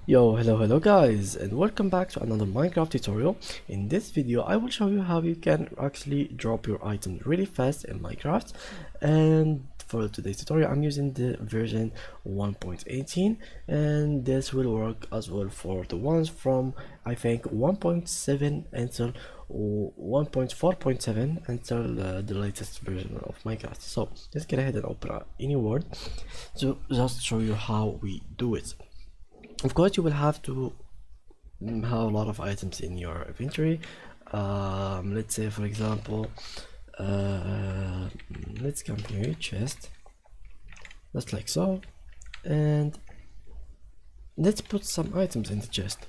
Hello guys, and welcome back to another Minecraft tutorial. In this video I will show you how you can actually drop your items really fast in Minecraft. And for today's tutorial I'm using the version 1.18, and this will work as well for the ones from I think 1.7 until 1.4.7 until the latest version of Minecraft. So let's get ahead and open any word to just show you how we do it. Of course, you will have to have a lot of items in your inventory. Let's say, for example, let's come here, chest, just like so, and let's put some items in the chest,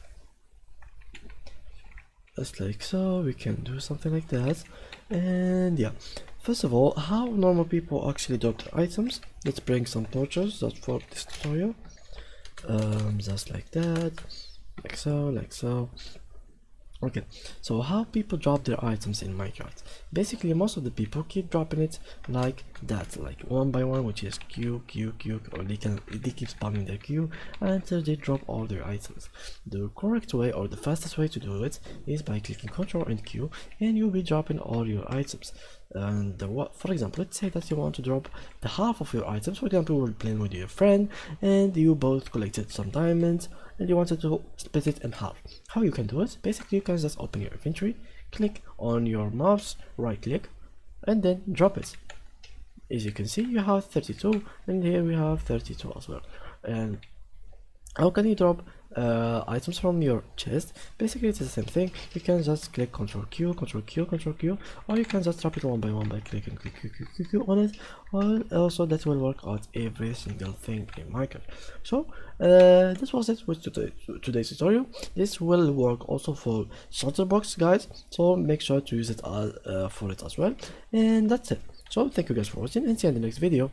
just like so. We can do something like that, and yeah. First of all, how normal people actually drop their items. Let's bring some torches just for this tutorial. Just like that, like so. Okay, so how people drop their items in Minecraft? Basically, most of the people keep dropping it like that, like one by one, which is Q, or they keep spamming their Q until they drop all their items. The correct way, or the fastest way to do it, is by clicking Ctrl and Q, and you'll be dropping all your items. And for example, let's say that you want to drop the half of your items. For example, you were playing with your friend and you both collected some diamonds and you wanted to split it in half. How you can do it? Basically, you can just open your inventory, click on your mouse, right click, and then drop it. As you can see, you have 32, and here we have 32 as well. And how can you drop items from your chest? Basically, it's the same thing. You can just click Ctrl Q, Ctrl Q, Ctrl Q, or you can just drop it one by one by clicking Q on it. Or also, that will work out every single thing in Minecraft. So this was it with today's tutorial. This will work also for starter box, guys. So make sure to use it for it as well. And that's it. So thank you guys for watching, and see you in the next video.